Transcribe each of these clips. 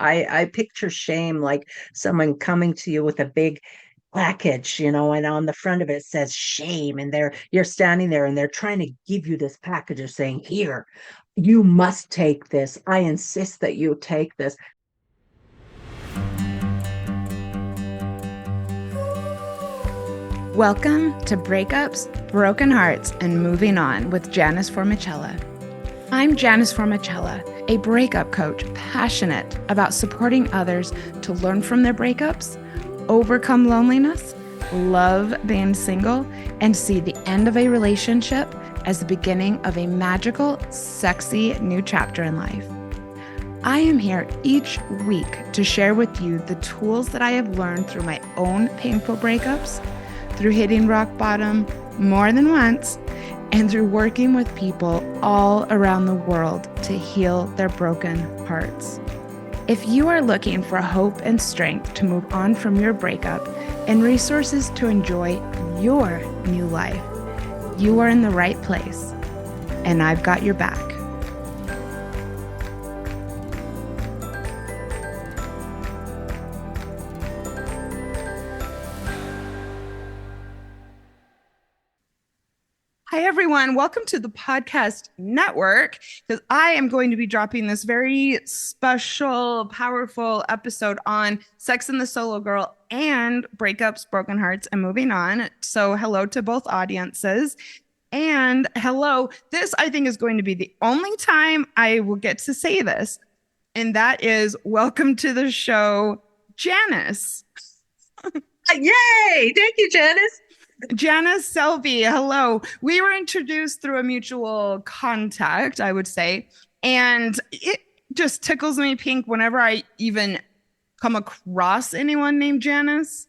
I picture shame like someone coming to you with a big package, and on the front of it says shame, and you're standing there and they're trying to give you this package of saying, here, you must take this. I insist that you take this. Welcome to Breakups, Broken Hearts, and Moving On with Janice Formicella. I'm Janice Formicella, a breakup coach passionate about supporting others to learn from their breakups, overcome loneliness, love being single, and see the end of a relationship as the beginning of a magical, sexy new chapter in life. I am here each week to share with you the tools that I have learned through my own painful breakups, through hitting rock bottom more than once, and through working with people all around the world to heal their broken hearts. If you are looking for hope and strength to move on from your breakup and resources to enjoy your new life, you are in the right place, and I've got your back. Hi, everyone. Welcome to the podcast network, because I am going to be dropping this very special, powerful episode on sex and the solo girl and breakups, broken hearts, and moving on. So hello to both audiences. And hello, this I think is going to be the only time I will get to say this. And that is welcome to the show, Janice. Yay! Thank you, Janice. Janice Selby, hello. We were introduced through a mutual contact, I would say, and it just tickles me pink whenever I even come across anyone named Janice.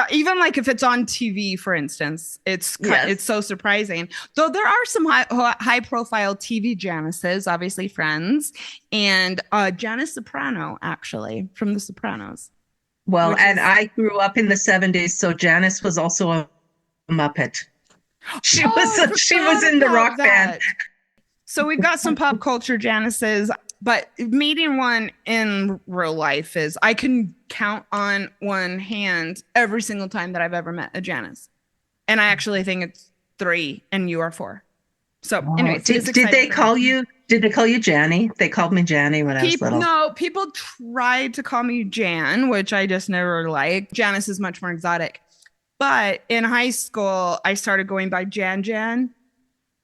Even like if it's on TV, for instance, it's so surprising. Though there are some high profile TV Janices, obviously Friends, and Janice Soprano, actually, from The Sopranos. Well, and I grew up in the 70s, so Janice was also a Muppet. She was in the rock band. So we've got some pop culture Janices, but meeting one in real life is, I can count on one hand every single time that I've ever met a Janice. And I actually think it's 3 and you are 4. So anyways, did they call you Janny? They called me Janny when I was little. No, people tried to call me Jan, which I just never liked. Janice is much more exotic. But in high school, I started going by Jan.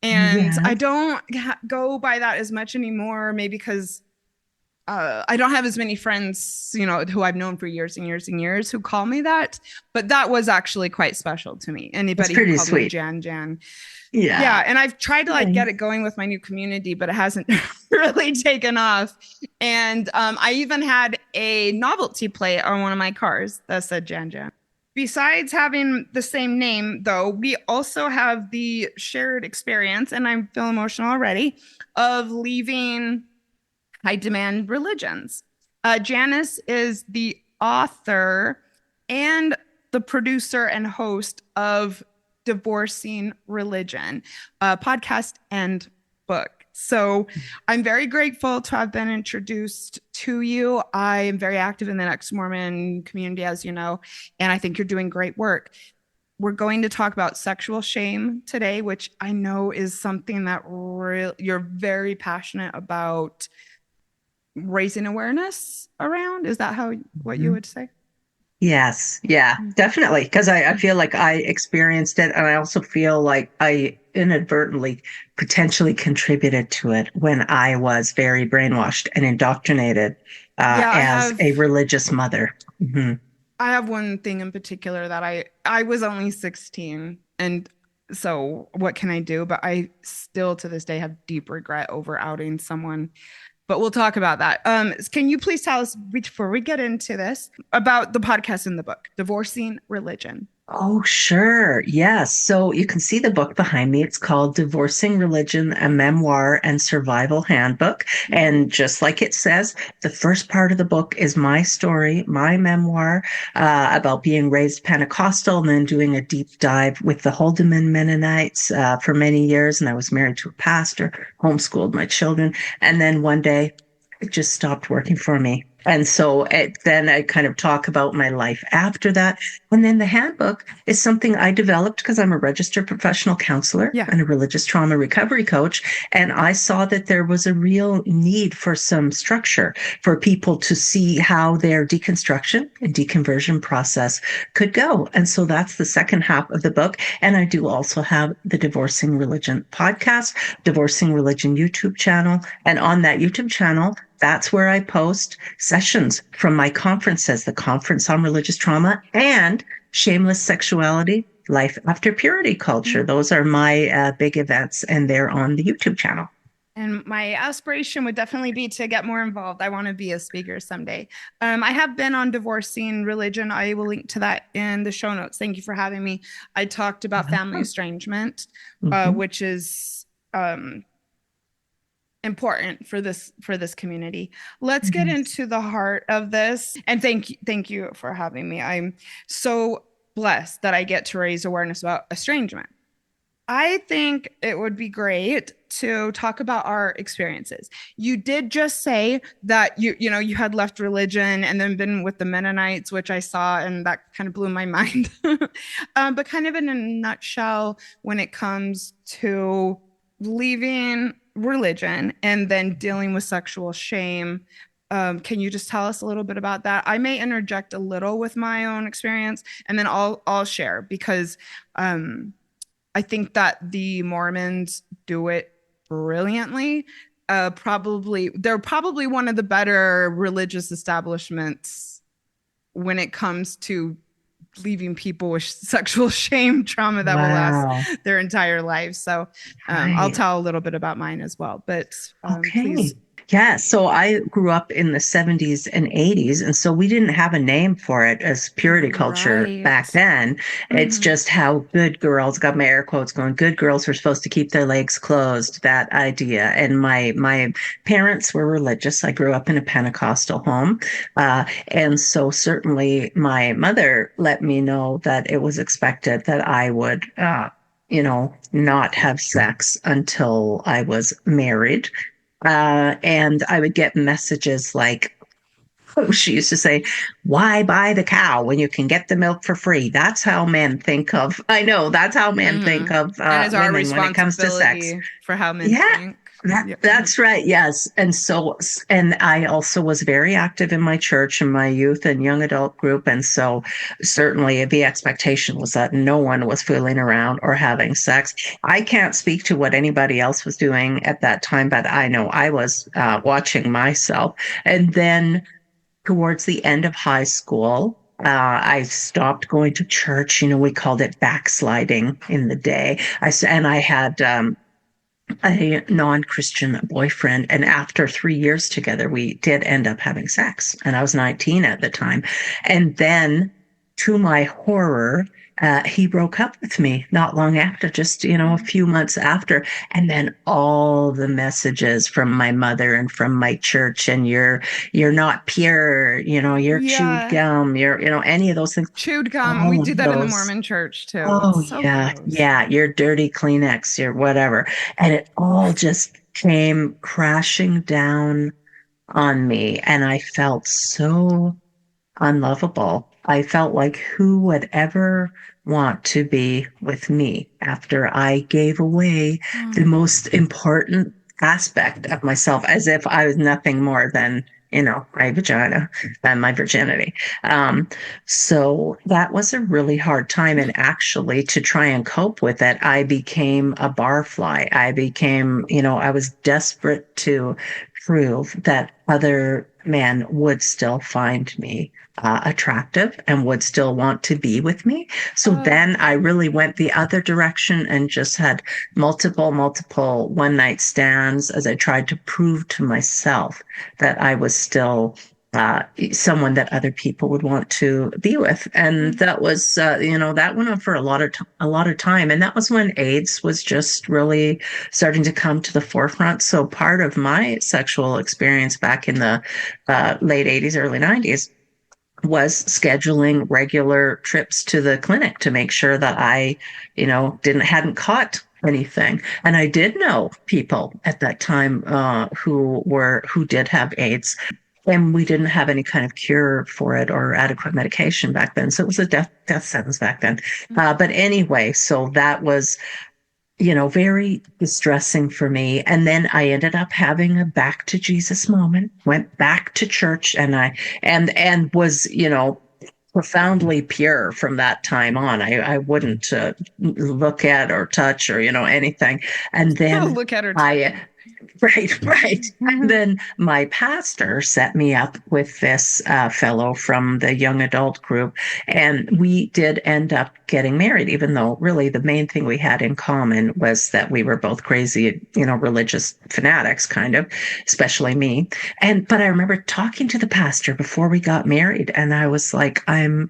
And I don't go by that as much anymore, maybe because I don't have as many friends, who I've known for years and years and years who call me that. But that was actually quite special to me. Anybody who called me Jan. Yeah. And I've tried to get it going with my new community, but it hasn't really taken off. And I even had a novelty plate on one of my cars that said Jan. Besides having the same name, though, we also have the shared experience, and I feel emotional already, of leaving high demand religions. Janice is the author and the producer and host of Divorcing Religion, podcast and book. So I'm very grateful to have been introduced to you. I am very active in the Next Mormon community, as you know, and I think you're doing great work. We're going to talk about sexual shame today, which I know is something that you're very passionate about raising awareness around. Is that what you would say? Yes. Yeah, definitely. Because I feel like I experienced it, and I also feel like I inadvertently potentially contributed to it when I was very brainwashed and indoctrinated as a religious mother. Mm-hmm. I have one thing in particular that I was only 16, and so what can I do? But I still to this day have deep regret over outing someone. But we'll talk about that. Can you please tell us, before we get into this, about the podcast and the book, Divorcing Religion? Oh, sure. Yes. So you can see the book behind me. It's called Divorcing Religion, a Memoir and Survival Handbook. And just like it says, the first part of the book is my story, my memoir, about being raised Pentecostal and then doing a deep dive with the Holdeman Mennonites for many years. And I was married to a pastor, homeschooled my children. And then one day it just stopped working for me. And so then I kind of talk about my life after that. And then the handbook is something I developed because I'm a registered professional counselor Yeah. and a religious trauma recovery coach. And I saw that there was a real need for some structure for people to see how their deconstruction and deconversion process could go. And so that's the second half of the book. And I do also have the Divorcing Religion podcast, Divorcing Religion YouTube channel. And on that YouTube channel, that's where I post sessions from my conferences, the Conference on Religious Trauma and Shameless Sexuality, Life After Purity Culture. Those are my big events, and they're on the YouTube channel. And my aspiration would definitely be to get more involved. I want to be a speaker someday. I have been on Divorcing Religion. I will link to that in the show notes. Thank you for having me. I talked about family estrangement, which is important for this community. Let's get into the heart of this. And thank you for having me. I'm so blessed that I get to raise awareness about estrangement. I think it would be great to talk about our experiences. You did just say that you had left religion and then been with the Mennonites, which I saw, and that kind of blew my mind. But kind of in a nutshell, when it comes to leaving religion and then dealing with sexual shame, can you just tell us a little bit about that? I may interject a little with my own experience, and then I'll share, because I think that the Mormons do it brilliantly. They're probably one of the better religious establishments when it comes to leaving people with sexual shame trauma that will last their entire lives. So I'll tell a little bit about mine as well. But please. Yeah, so I grew up in the 70s and 80s, and so we didn't have a name for it as purity culture back then. It's just how good girls, got my air quotes going, good girls were supposed to keep their legs closed, that idea. And my parents were religious. I grew up in a Pentecostal home. And so certainly my mother let me know that it was expected that I would not have sex until I was married. And I would get messages like, she used to say, why buy the cow when you can get the milk for free? That's how men think of, I know, that's how men think of women when it comes to sex. For how men think. That's right. Yes. And I also was very active in my church and my youth and young adult group. And so certainly the expectation was that no one was fooling around or having sex. I can't speak to what anybody else was doing at that time, but I know I was watching myself. And then towards the end of high school, I stopped going to church. We called it backsliding in the day. I had a non-Christian boyfriend. And after 3 years together, we did end up having sex. And I was 19 at the time. And then, to my horror, he broke up with me not long after, just, a few months after. And then all the messages from my mother and from my church, and you're not pure, you're chewed gum, you're, any of those things. Chewed gum. We do that in the Mormon church too. Oh, yeah. Gross. Yeah. You're dirty Kleenex, you're whatever. And it all just came crashing down on me. And I felt so unlovable. I felt like, who would ever want to be with me after I gave away the most important aspect of myself, as if I was nothing more than, my vagina and my virginity. So that was a really hard time. And actually, to try and cope with it, I became a barfly. I became, I was desperate to prove that other men would still find me attractive and would still want to be with me. So then I really went the other direction and just had multiple one night stands as I tried to prove to myself that I was still someone that other people would want to be with. And that was, that went on for a lot of time. And that was when AIDS was just really starting to come to the forefront. So part of my sexual experience back in the late 80s, early 90s was scheduling regular trips to the clinic to make sure that I, hadn't caught anything. And I did know people at that time who did have AIDS, and we didn't have any kind of cure for it or adequate medication back then. So it was a death sentence back then. But anyway, so that was, very distressing for me. And then I ended up having a back to Jesus moment, went back to church, and was, profoundly pure from that time on. I wouldn't look at or touch or, anything. And then Look at her. I, right, right. And then my pastor set me up with this fellow from the young adult group, and we did end up getting married, even though really the main thing we had in common was that we were both crazy, religious fanatics, kind of, especially me. But I remember talking to the pastor before we got married, and I was like, I'm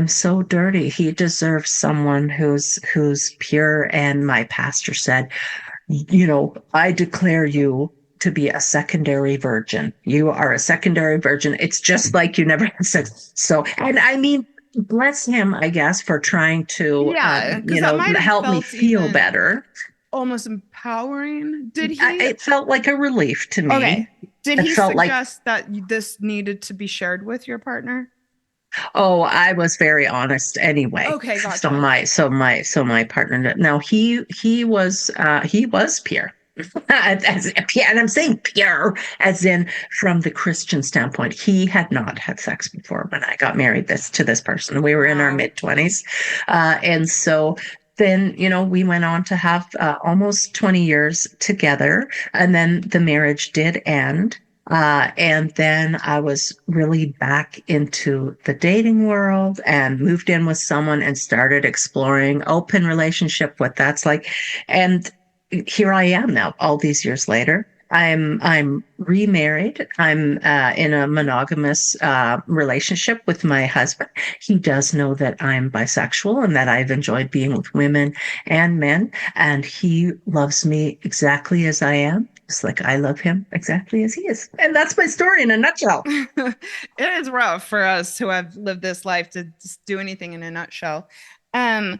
so dirty. He deserves someone who's pure. And my pastor said, I declare you to be a secondary virgin. You are a secondary virgin. It's just like you never had sex. So, and I mean, bless him, I guess, for trying to, Yeah, because that might have help me felt feel better. almost empowering. Did he? It felt like a relief to me. Okay. Did It he felt like, suggest that this needed to be shared with your partner? oh, I was very honest anyway. Okay, gotcha. So my partner, no, he was pure. And I'm saying pure as in from the Christian standpoint. He had not had sex before when I got married to this person. We were in our Wow. mid-20s. And so then, we went on to have almost 20 years together. And then the marriage did end. And then I was really back into the dating world and moved in with someone and started exploring open relationship, what that's like. And here I am now, all these years later. I'm remarried. I'm in a monogamous relationship with my husband. He does know that I'm bisexual and that I've enjoyed being with women and men, and he loves me exactly as I am, just like I love him exactly as he is. And that's my story in a nutshell. It is rough for us who have lived this life to just do anything in a nutshell. I'm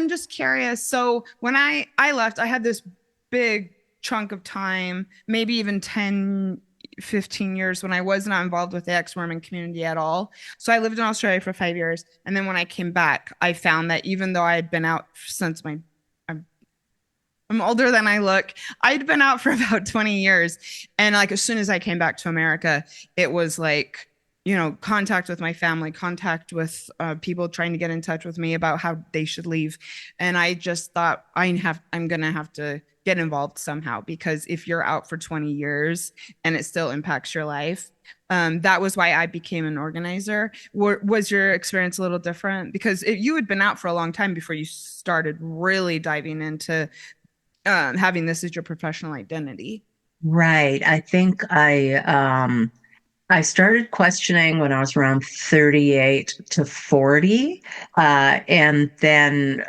just curious. So when I left, I had this big chunk of time, maybe even 10, 15 years when I was not involved with the ex-Mormon community at all. So I lived in Australia for 5 years. And then when I came back, I found that even though I had been out since I'm older than I look. I'd been out for about 20 years. And like as soon as I came back to America, it was like, contact with my family, contact with people trying to get in touch with me about how they should leave. And I just thought I'm going to have to get involved somehow, because if you're out for 20 years and it still impacts your life, that was why I became an organizer. Was your experience a little different? Because you had been out for a long time before you started really diving into having this as your professional identity. Right. I think I started questioning when I was around 38 to 40. And then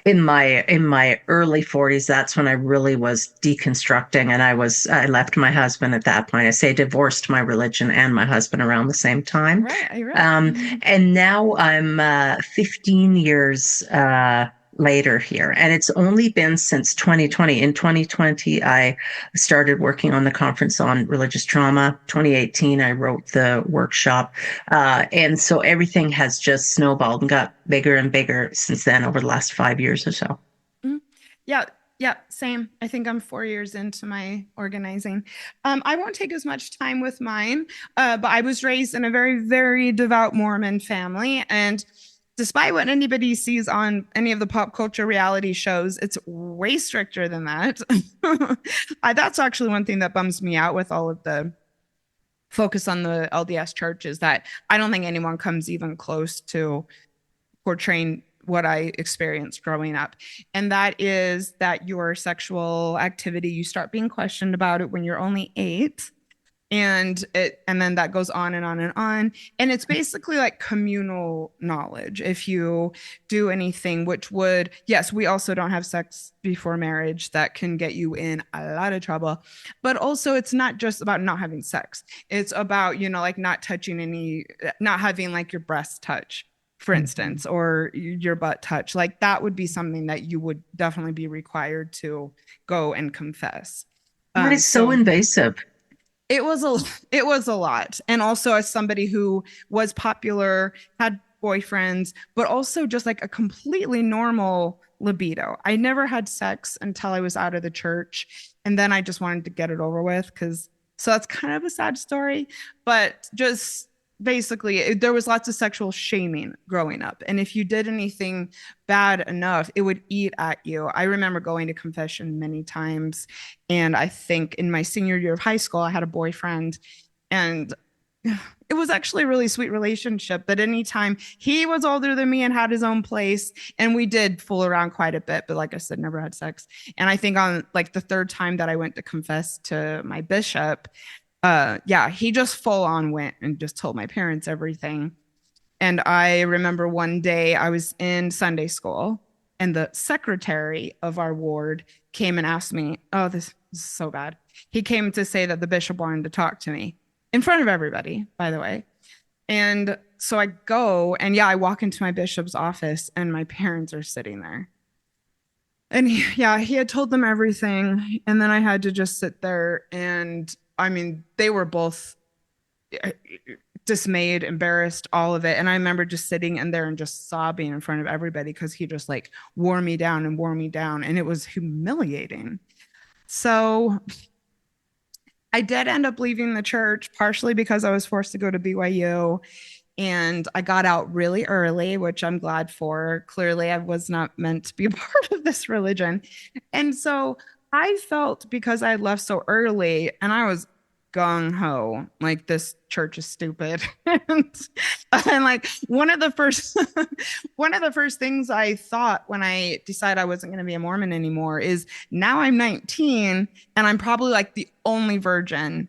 in my early 40s, that's when I really was deconstructing, and I left my husband at that point. I say divorced my religion and my husband around the same time. Right. And now I'm 15 years later here, and it's only been since 2020. In 2020, I started working on the conference on religious trauma. 2018, I wrote the workshop, and so everything has just snowballed and got bigger and bigger since then over the last 5 years or so. Mhm. Yeah, same. I think I'm 4 years into my organizing. I won't take as much time with mine, but I was raised in a very, very devout Mormon family. And despite what anybody sees on any of the pop culture reality shows, it's way stricter than that. That's actually one thing that bums me out with all of the focus on the LDS church, is that I don't think anyone comes even close to portraying what I experienced growing up. And that is that your sexual activity, you start being questioned about it when you're only 8. And then that goes on and on and on. And it's basically like communal knowledge. If you do anything, which would, yes, we also don't have sex before marriage, that can get you in a lot of trouble. But also it's not just about not having sex. It's about, like not touching not having like your breasts touch. for Mhm. instance, or your butt touch, like that would be something that you would definitely be required to go and confess. That is so So invasive. it was a it was a lot. And also as somebody who was popular, had boyfriends, but also just like a completely normal libido. I never had sex until I was out of the church. And then I just wanted to get it over with because so that's kind of a sad story, but just basically there was lots of sexual shaming growing up. And if you did anything bad enough, it would eat at you. I remember going to confession many times, and I think in my senior year of high school, I had a boyfriend, and it was actually a really sweet relationship. But anytime he was older than me and had his own place, and we did fool around quite a bit, but like I said, never had sex. And I think on like the third time that I went to confess to my bishop, yeah, he just full on went and just told my parents everything. And I remember one day I was in Sunday school, and the secretary of our ward came and asked me, oh, this is so bad. He came to say that the bishop wanted to talk to me in front of everybody, by the way. And so I go, and yeah, I walk into my bishop's office, and my parents are sitting there. And yeah, he had told them everything. And then I had to just sit there. And I mean, they were both dismayed, embarrassed, all of it. And I remember just sitting in there and just sobbing in front of everybody because he just like wore me down and wore me down. And it was humiliating. So I did end up leaving the church partially because I was forced to go to BYU, and I got out really early, which I'm glad for. Clearly, I was not meant to be a part of this religion. And so I felt because I left so early and I was gung ho, like this church is stupid. And like one of the first things I thought when I decided I wasn't going to be a Mormon anymore is now I'm 19 and I'm probably like the only virgin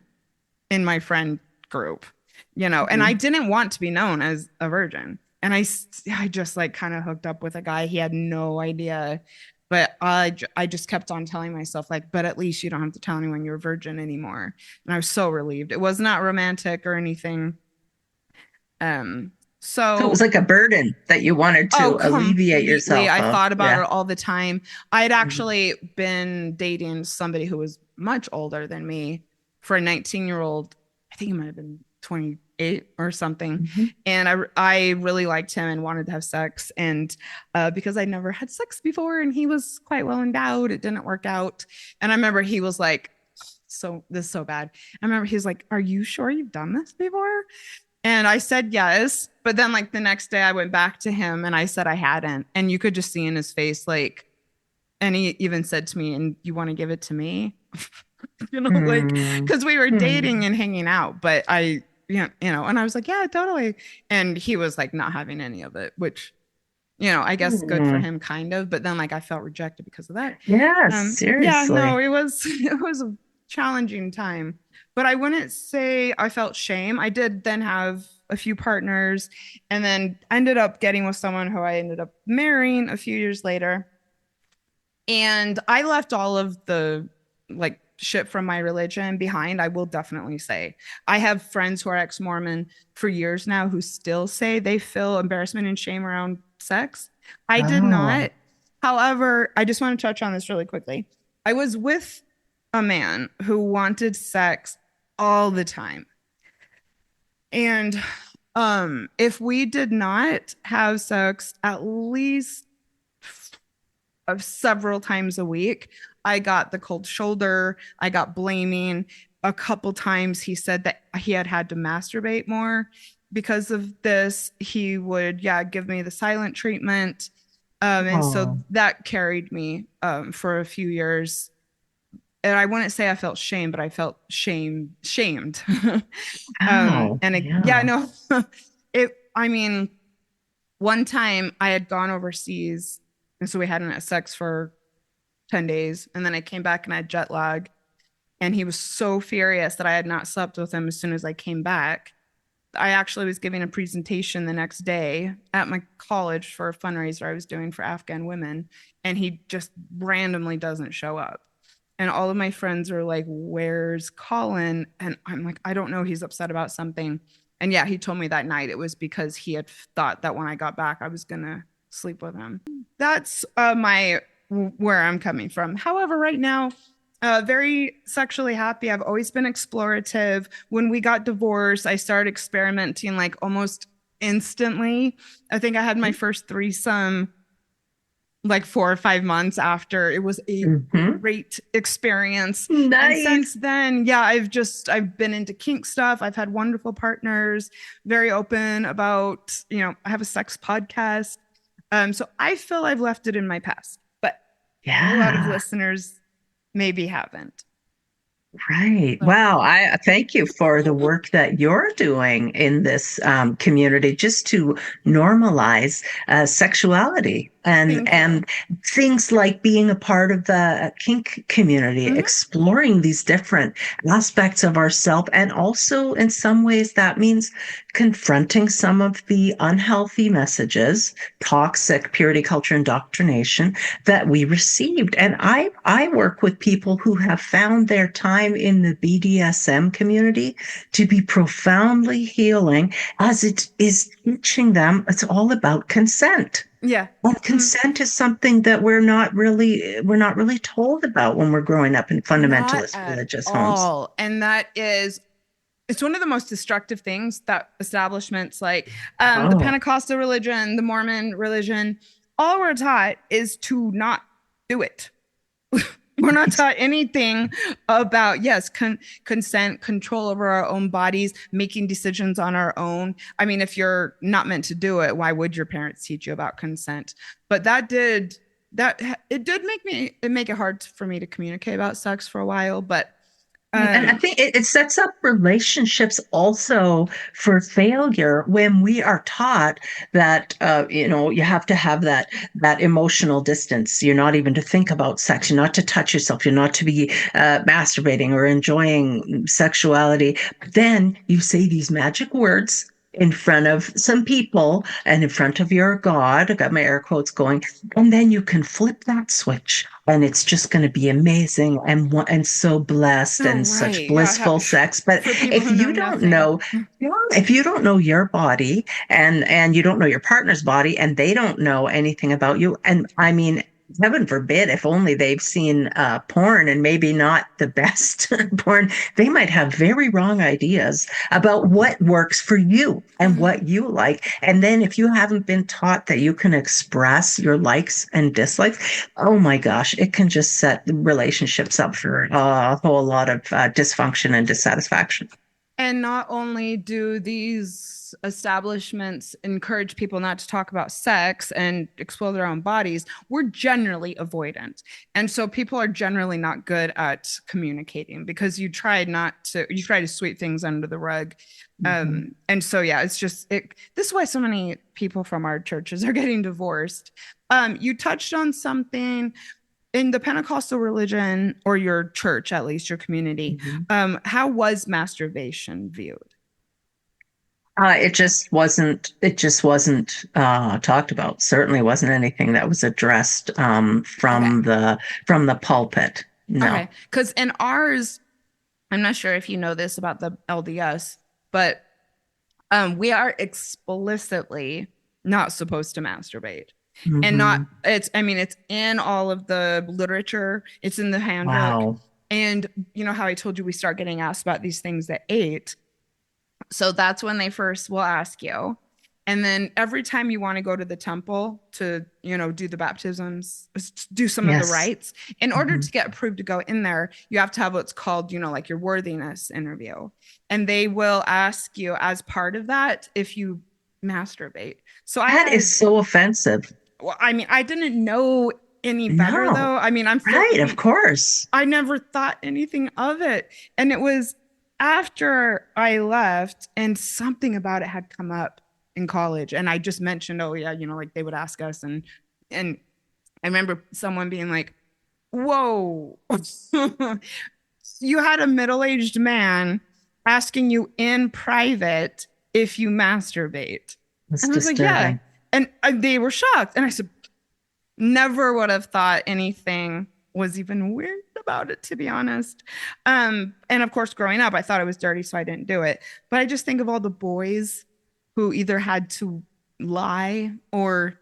in my friend group, you know, and I Mhm. didn't want to be known as a virgin. And I just like kind of hooked up with a guy. He had no idea. But I just kept on telling myself, like, but at least you don't have to tell anyone you're a virgin anymore. And I was so relieved. It was not romantic or anything. Um, So it was so like a burden that you wanted Oh, to alleviate completely. yourself I of. thought about Yeah. it all the time. I had Mhm. actually been dating somebody who was much older than me for a 19-year-old. I think he might have been 28 or something. Mhm. And I really liked him and wanted to have sex. And because I never had sex before and he was quite well endowed, it didn't work out. And I remember he was like, so this is so bad. I remember he was like, are you sure you've done this before? And I said yes. But then, like, the next day, I went back to him and I said I hadn't. And you could just see in his face, like, and he even said to me, and you want to give it to me? You know, like, Hmm. because we were dating Hmm. and hanging out. But and I was like, yeah, totally. And he was like, not having any of it, which, I guess good for Hmm. him, kind of. But then, like, I felt rejected because of that. Yes, Yeah, no, seriously. it was it was a challenging time, but I wouldn't say I felt shame. I did then have a few partners, and then I ended up getting with someone who I ended up marrying a few years later. And I left all of the like shit from my religion behind. I will definitely say I have friends who are ex-Mormon for years now who still say they feel embarrassment and shame around sex. I did Oh. not. However, I just want to touch on this really quickly. I was with a man who wanted sex all the time. And if we did not have sex at least of several times a week, I got the cold shoulder, I got blaming. A couple times he said that he had to masturbate more because of this. He would, yeah, give me the silent treatment. And so Oh. that carried me for a few years. And I wouldn't say I felt shame, but I felt shamed. Ow. And yeah, Yeah. no, I mean, one time I had gone overseas, and so we hadn't had sex for 10 days. And then I came back and I had jet lag. And he was so furious that I had not slept with him as soon as I came back. I actually was giving a presentation the next day at my college for a fundraiser I was doing for Afghan women. And he just randomly doesn't show up. And all of my friends are like, where's Colin? And I'm like, I don't know. He's upset about something. And yeah, he told me that night it was because he had thought that when I got back, I was going to sleep with him. That's where I'm coming from. However, right now, very sexually happy. I've always been explorative. When we got divorced, I started experimenting like almost instantly. I think I had my first threesome like 4 or 5 months after. It was a great experience. And Nice. since then, yeah, I've been into kink stuff. I've had wonderful partners, very open about, I have a sex podcast. So I feel I've left it in my past, but a lot of Yeah. listeners maybe haven't. Right. So Wow. I thank you for the work that you're doing in this community just to normalize sexuality thank you. and things like being a part of the kink community, Mhm. exploring these different aspects of ourself, and also in some ways that means confronting some of the unhealthy messages, toxic purity culture indoctrination that we received. And I work with people who have found their time in the BDSM community to be profoundly healing, as it is teaching them it's all about consent. Yeah. And Mm. consent is something that we're not really told about when we're growing up in Not fundamentalist at religious homes. all. And it's one of the most destructive things that establishments like the Oh, Pentecostal religion, the Mormon religion, all we're taught is to not do it. We're not right. taught anything about, yes, consent, control over our own bodies, making decisions on our own. I mean, if you're not meant to do it, why would your parents teach you about consent? But it did make it hard for me to communicate about sex for a while. But And I um, think it sets up relationships also for failure when we are taught that you have to have that emotional distance. You're not even to think about sex. You're not to touch yourself. You're not to be masturbating or enjoying sexuality. But then you say these magic words in front of some people and in front of your God. I got my air quotes going, and then you can flip that switch and it's just going to be amazing and so blessed oh and such right, yeah, blissful sex. But for people if who know you don't nothing. know, if you don't know your body and you don't know your partner's body and they don't know anything about you, and I mean, heaven forbid, if only they've seen porn and maybe not the best porn, they might have very wrong ideas about what works for you and Mhm. what you like. And then if you haven't been taught that you can express your likes and dislikes, oh my gosh, it can just set relationships up for a whole lot of dysfunction and dissatisfaction. And not only do these establishments encourage people not to talk about sex and explore their own bodies, we're generally avoidant. And so people are generally not good at communicating because you try to sweep things under the rug. Mhm. And so, yeah, this is why so many people from our churches are getting divorced. You touched on something in the Pentecostal religion, or your church, at least your community, Mhm. how was masturbation viewed? It just wasn't talked about. Certainly wasn't anything that was addressed Okay. from the pulpit. No. Okay. Because in ours, I'm not sure if you know this about the LDS, but we are explicitly not supposed to masturbate. And not, Hmm. I mean, it's in all of the literature, it's in the handbook. Wow. And you know how I told you we start getting asked about these things at 8? So that's when they first will ask you. And then every time you want to go to the temple to, do the baptisms, do some of the Yes. rites, in order Hmm. to get approved to go in there, you have to have what's called, like your worthiness interview. And they will ask you as part of that if you masturbate. So That is so offensive. well, I mean, I didn't know any better No. though. I mean, Right, of course. I never thought anything of it. And it was after I left and something about it had come up in college. And I just mentioned, oh yeah, like they would ask us and I remember someone being like, whoa, you had a middle-aged man asking you in private if you masturbate. It's And I was like, yeah. disturbing. And they were shocked. And I said, never would have thought anything was even weird about it, to be honest. And of course, growing up, I thought it was dirty, so I didn't do it. But I just think of all the boys who either had to lie or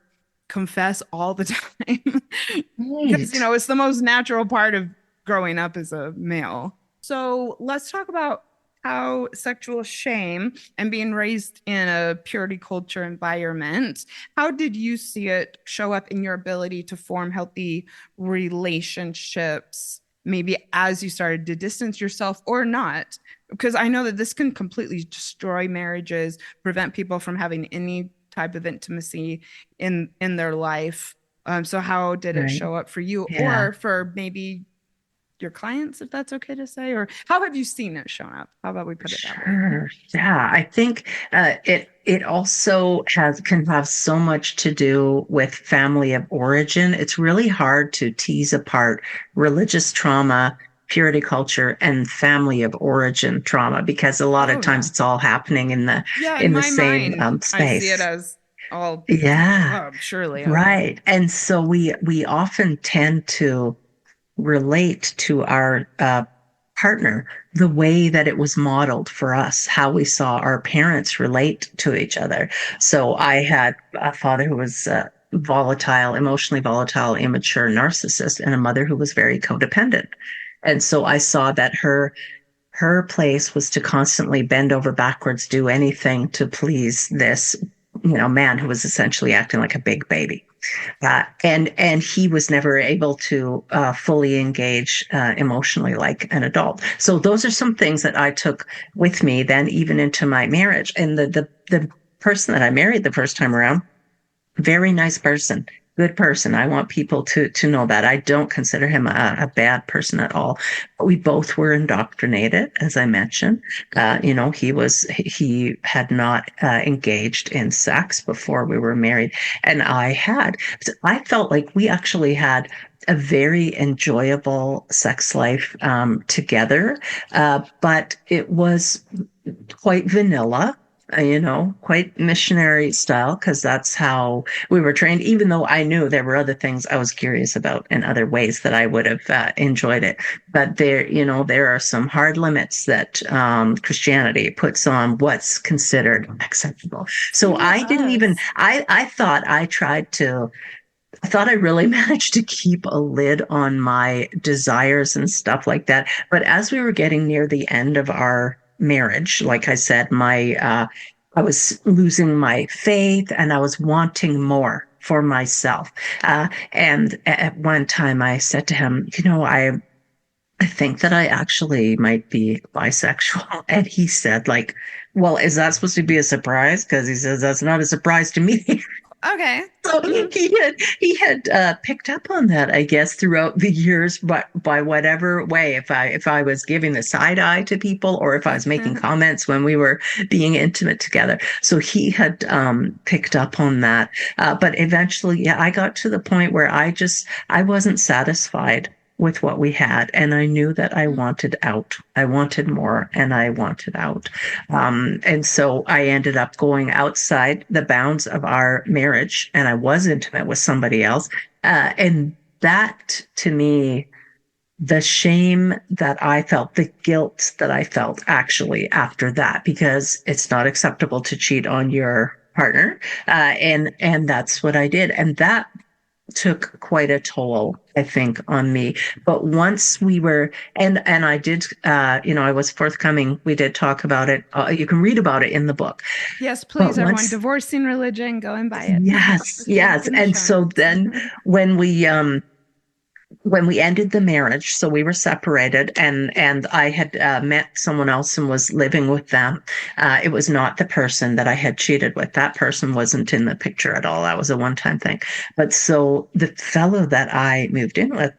confess all the time because, Right. it's the most natural part of growing up as a male. So let's talk about how sexual shame and being raised in a purity culture environment, how did you see it show up in your ability to form healthy relationships, maybe as you started to distance yourself or not? Because I know that this can completely destroy marriages, prevent people from having any type of intimacy in their life. So how did it Right. show up for you Yeah. or for maybe your clients, if that's okay to say, or how have you seen it shown up? How about we put it that way? Sure. Yeah, I think it also can have so much to do with family of origin. It's really hard to tease apart religious trauma, purity culture, and family of origin trauma because a lot of Oh times yeah. it's all happening in the Yeah, in in the my same mind, I see it space. as all Yeah, surely. Okay. right. And so we often tend to relate to our partner the way that it was modeled for us, how we saw our parents relate to each other. So I had a father who was volatile, emotionally volatile, immature narcissist, and a mother who was very codependent. And so I saw that her place was to constantly bend over backwards, do anything to please this, man who was essentially acting like a big baby. And he was never able to fully engage emotionally like an adult. So those are some things that I took with me then, even into my marriage. And the person that I married the first time around, very nice person, good person. I want people to know that. I don't consider him a bad person at all. We both were indoctrinated, as I mentioned. He had not engaged in sex before we were married, and I had. So I felt like we actually had a very enjoyable sex life together, but it was quite vanilla, quite missionary style, because that's how we were trained, even though I knew there were other things I was curious about and other ways that I would have enjoyed it. But there are some hard limits that Christianity puts on what's considered acceptable. So I didn't even, Yes. I thought I really managed to keep a lid on my desires and stuff like that. But as we were getting near the end of our marriage, like I said, I was losing my faith and I was wanting more for myself. And at one time I said to him, I think that I actually might be bisexual. And he said, like, well, is that supposed to be a surprise? Because he says that's not a surprise to me. Okay. So Mhm. he had picked up on that, I guess, throughout the years, but by whatever way, if I was giving the side eye to people or if I was making comments when we were being intimate together, so he had picked up on that. But eventually, yeah, I got to the point where I wasn't satisfied with what we had, and I knew that I wanted out. I wanted more, and I wanted out. And so I ended up going outside the bounds of our marriage and I was intimate with somebody else. And that to me, the shame that I felt, the guilt that I felt actually after that, because it's not acceptable to cheat on your partner. And that's what I did. And that took quite a toll, I think, on me. But once we were, and I did, I was forthcoming. We did talk about it. You can read about it in the book. Yes, But please, everyone. once, Divorcing religion, go and buy it. yes, Just link yes. in the And show so notes. then when we um when we ended the marriage, so we were separated, and I had met someone else and was living with them. It was not the person that I had cheated with. That person wasn't in the picture at all. That was a one-time thing. But so the fellow that I moved in with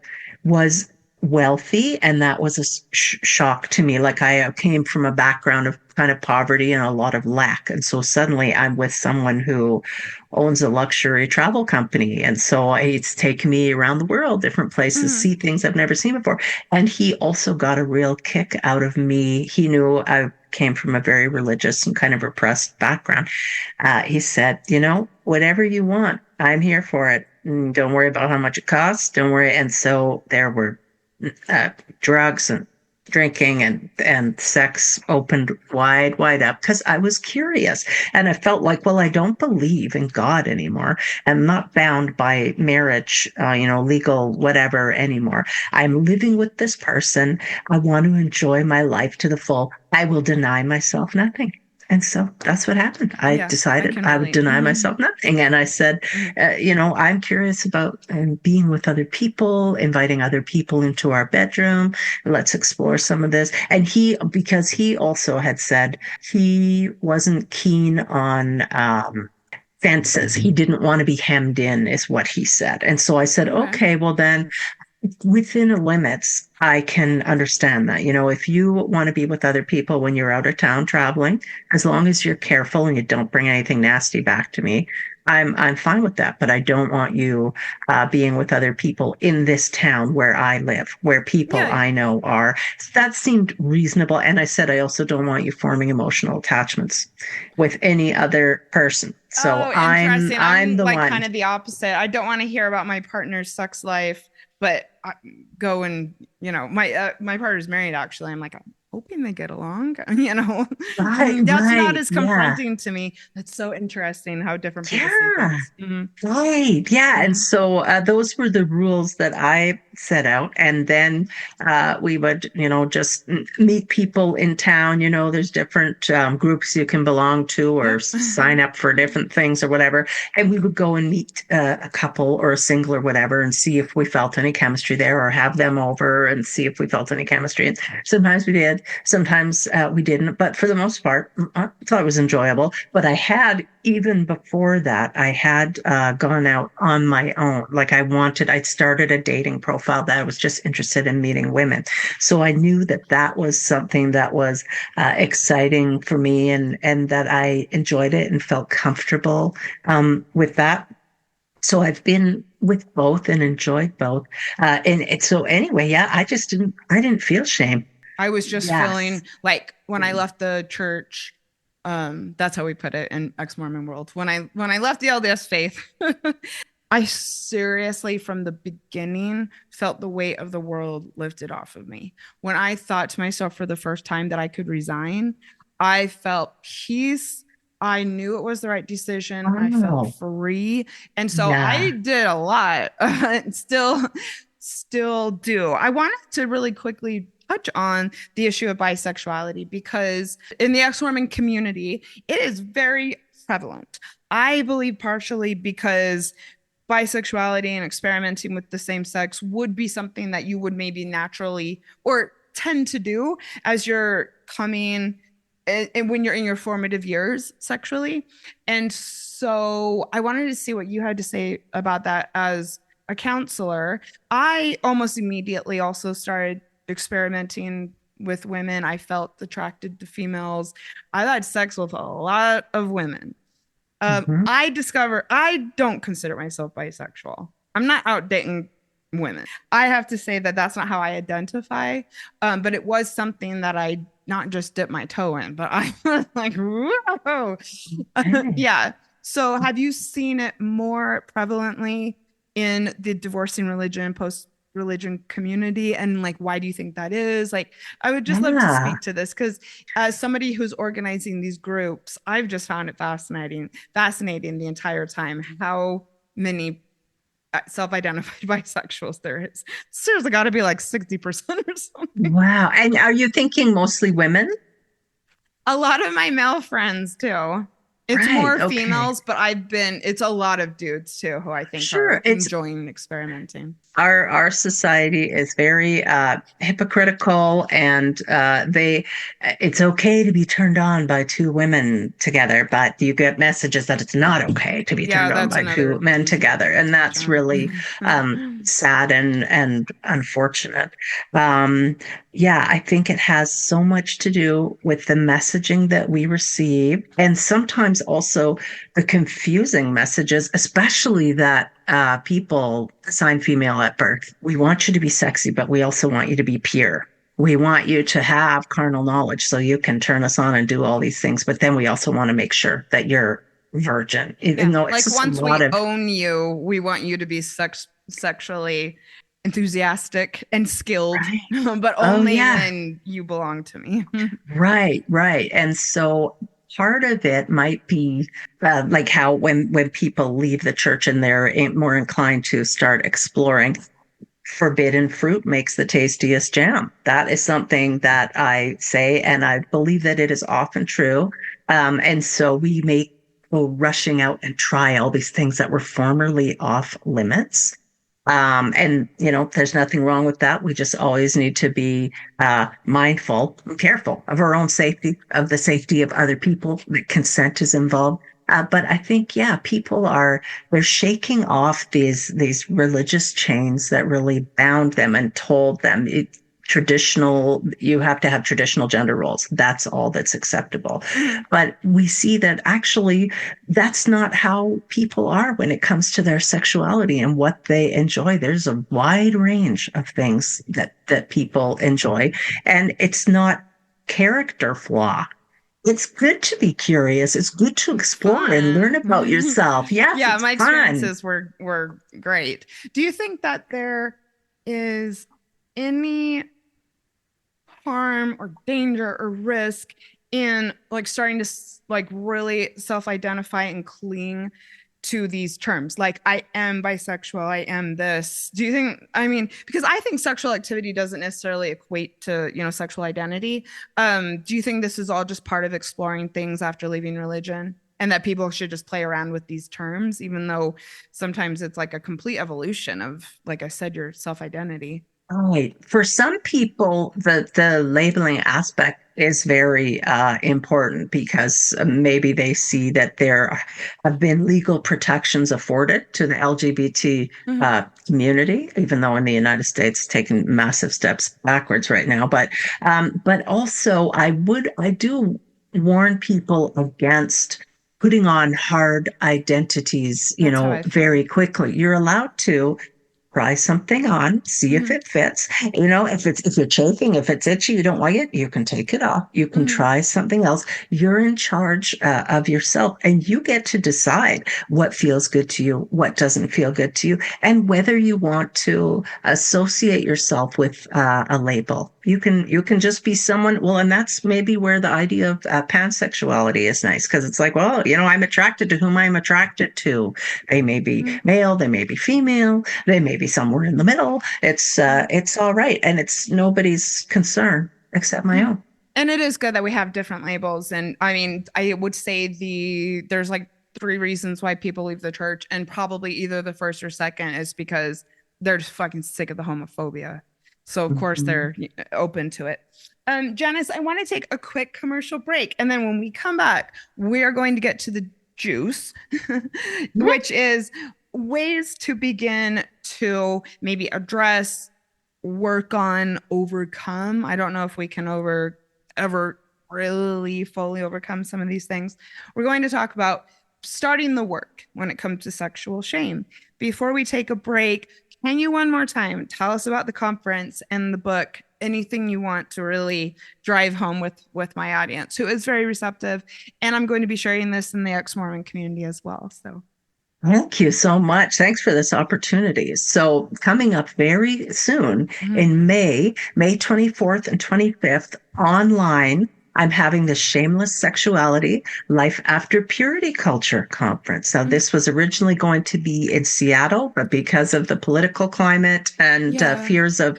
was wealthy, and that was a shock to me. Like I came from a background of kind of poverty and a lot of lack, and so suddenly I'm with someone who owns a luxury travel company. And so it's taken me around the world, different places, Mhm. see things I've never seen before. And he also got a real kick out of me. He knew I came from a very religious and kind of repressed background. He said, whatever you want, I'm here for it. Don't worry about how much it costs. Don't worry. And so there were uh, drugs and drinking and sex opened wide up because I was curious and I felt like, well, I don't believe in God anymore. I'm not bound by marriage, legal whatever anymore. I'm living with this person. I want to enjoy my life to the full. I will deny myself nothing. And so that's what happened. I Yeah, I decided can I would relate. deny myself nothing. And I said, I'm curious about being with other people, inviting other people into our bedroom. Let's explore some of this. And because he also had said he wasn't keen on fences. He didn't want to be hemmed in, is what he said. And so I said, Okay. okay, well then within the limits, I can understand that. If you want to be with other people when you're out of town traveling, as long as you're careful and you don't bring anything nasty back to me, I'm fine with that. But I don't want you being with other people in this town where I live, where people Yeah. I know are. That seemed reasonable. And I said I also don't want you forming emotional attachments with any other person. So Oh, I'm interesting. I'm I'm the like one. kind of the opposite. I don't want to hear about my partner's sex life, but I go and, my partner's married actually. I'm like, I'm hoping they get along, Right, That's not right. as Yeah. confronting to me. That's so interesting how different people see Yeah. things. Right. Yeah. And Mhm. so those were the rules that I set out. And then we would, just meet people in town. There's different groups you can belong to or Yep. sign up for different things or whatever. And we would go and meet a couple or a single or whatever and see if we felt any chemistry there or have them over and see if we felt any chemistry. And sometimes we did, sometimes we didn't. But for the most part, I thought it was enjoyable. But even before that, I had gone out on my own. Like I'd started a dating profile that I was just interested in meeting women. So I knew that that was something that was exciting for me and that I enjoyed it and felt comfortable with that. So I've been with both and enjoyed both. So anyway, yeah, I didn't feel shame. I was just Yes. feeling like when I left the church, that's how we put it in ex-Mormon world. When I left the LDS faith, I seriously from the beginning felt the weight of the world lifted off of me. When I thought to myself for the first time that I could resign, I felt peace. I knew it was the right decision. I felt Oh, free. And so I yeah. did a lot. Still do. I wanted to really quickly touch on the issue of bisexuality because in the ex-Mormon community, it is very prevalent. I believe partially because bisexuality and experimenting with the same sex would be something that you would maybe naturally or tend to do as you're coming and when you're in your formative years sexually. And so I wanted to see what you had to say about that as a counselor. I almost immediately also started experimenting with women. I felt attracted to females. I've had sex with a lot of women. Mhm. I don't consider myself bisexual. I'm not out dating women. I have to say that that's not how I identify. But it was something that I not just dipped my toe in, but I was like, whoa. Okay. Yeah. So have you seen it more prevalently in the divorcing religion, post religion community? And like, why do you think that is? Like, I would just love to Yeah. speak to this because as somebody who's organizing these groups, I've just found it fascinating the entire time how many self-identified bisexuals there is. Seriously, got to be like 60% or something. Wow. And are you thinking mostly women? A lot of my male friends too. It's Right. more Okay. females, but it's a lot of dudes too who I think Sure. are enjoying experimenting. Our society is very hypocritical and it's okay to be turned on by two women together, but you get messages that it's not okay to be Yeah, turned on that's by two another men easy together, topic to and touch that's really on. sad and unfortunate. um, yeah, I think it has so much to do with the messaging that we receive and sometimes also the confusing messages, especially that people assign female at birth. We want you to be sexy, but we also want you to be pure. We want you to have carnal knowledge so you can turn us on and do all these things. But then we also want to make sure that you're virgin, Yeah. even though it's Like just a once lot we of, own you, we want you to be sexually enthusiastic and skilled, right. but Oh, only yeah. when you belong to me. Right, right. And so part of it might be like how when people leave the church and they're more inclined to start exploring, forbidden fruit makes the tastiest jam. That is something that I say, and I believe that it is often true. And so we may go rushing out and try all these things that were formerly off limits. And there's nothing wrong with that. We just always need to be mindful and careful of our own safety, of the safety of other people. That consent is involved. But I think, yeah, they're shaking off these religious chains that really bound them and told them you have to have traditional gender roles. That's all that's acceptable. Mhm. But we see that actually that's not how people are when it comes to their sexuality and what they enjoy. There's a wide range of things that people enjoy, and it's not character flaw. It's good to be curious. It's good to It's explore and learn about fun. yourself. Yes, Yeah, it's my fun. experiences were great. Do you think that there is any harm or danger or risk in like starting to like really self-identify and cling to these terms, like I am bisexual, I am this? Do you think, I mean, because I think sexual activity doesn't necessarily equate to, sexual identity. Do you think this is all just part of exploring things after leaving religion, and that people should just play around with these terms, even though sometimes it's like a complete evolution of, like I said, your self-identity? Right. For some people, the labeling aspect is very important because maybe they see that there have been legal protections afforded to the LGBT Mm-hmm. community, even though in the United States it's taking massive steps backwards right now. But also I do warn people against putting on hard identities, That's how I feel. very quickly. You're allowed to try something on, see if Mm-hmm. it fits. If you're chafing, if it's itchy, you don't like it, you can take it off. You can Mm-hmm. try something else. You're in charge of yourself, and you get to decide what feels good to you, what doesn't feel good to you, and whether you want to associate yourself with a label. You can just be someone. Well, and that's maybe where the idea of pansexuality is nice, because it's like, well, I'm attracted to whom I'm attracted to. They may be Mm-hmm. male, they may be female, they may be somewhere in the middle. It's all right, and it's nobody's concern except my Yeah. own. And it is good that we have different labels. And I mean, I would say there's like three reasons why people leave the church, and probably either the first or second is because they're just fucking sick of the homophobia. So of course Mhm. they're open to it. Janice, I want to take a quick commercial break, and then when we come back, we are going to get to the juice, which is ways to begin to maybe address, work on, overcome. I don't know if we can ever really fully overcome some of these things. We're going to talk about starting the work when it comes to sexual shame. Before we take a break, can you one more time tell us about the conference and the book? Anything you want to really drive home with my audience, who is very receptive, and I'm going to be sharing this in the ex-Mormon community as well. So Thank you so much. Thanks for this opportunity. So, coming up very soon mhm. in May 24th and 25th, online, I'm having the Shameless Sexuality Life After Purity Culture Conference. Now, Mhm. this was originally going to be in Seattle, but because of the political climate and Yeah. fears of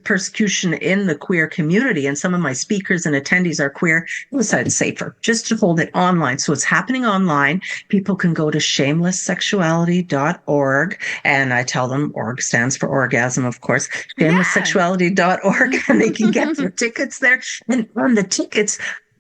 persecution in the queer community, and some of my speakers and attendees are queer, I decided safer just to hold it online. So it's happening online. People can go to shamelesssexuality.org, and I tell them org stands for orgasm, of course, Yeah. shamelesssexuality.org, and they can get their tickets there. And on the tickets,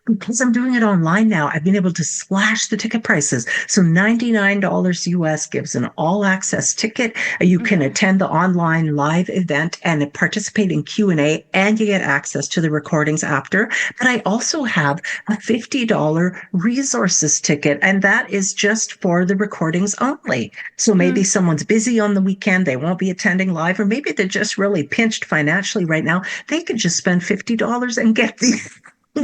because I'm doing it online now, I've been able to slash the ticket prices. So $99 US gives an all access ticket. You can Okay. attend the online live event and participate in Q&A, and you get access to the recordings after. But I also have a $50 resources ticket, and that is just for the recordings only. So maybe Mm. someone's busy on the weekend, they won't be attending live, or maybe they're just really pinched financially right now. They could just spend $50 and get the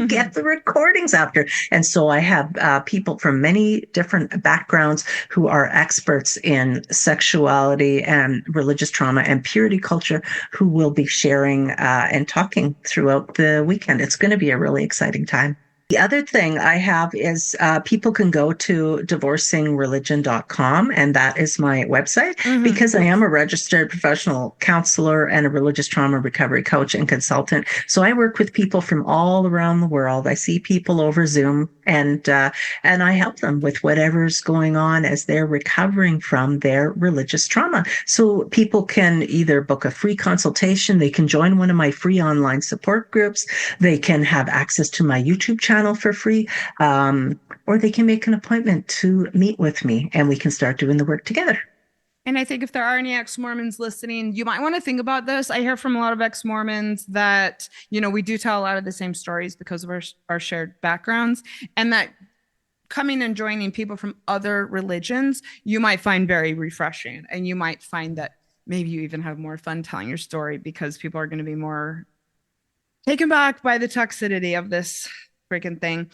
get the recordings after. And so I have people from many different backgrounds who are experts in sexuality and religious trauma and purity culture who will be sharing and talking throughout the weekend. It's going to be a really exciting time. The other thing I have is people can go to divorcingreligion.com, and that is my website because I am a registered professional counselor and a religious trauma recovery coach and consultant. So I work with people from all around the world. I see people over Zoom and I help them with whatever's going on as they're recovering from their religious trauma. So people can either book a free consultation, they can join one of my free online support groups, they can have access to my YouTube channel for free, or they can make an appointment to meet with me and we can start doing the work together. And I think if there are any ex-Mormons listening, you might want to think about this. I hear from a lot of ex-Mormons that, we do tell a lot of the same stories because of our shared backgrounds, and that coming and joining people from other religions, you might find very refreshing. And you might find that maybe you even have more fun telling your story because people are going to be more taken back by the toxicity of this freaking thing.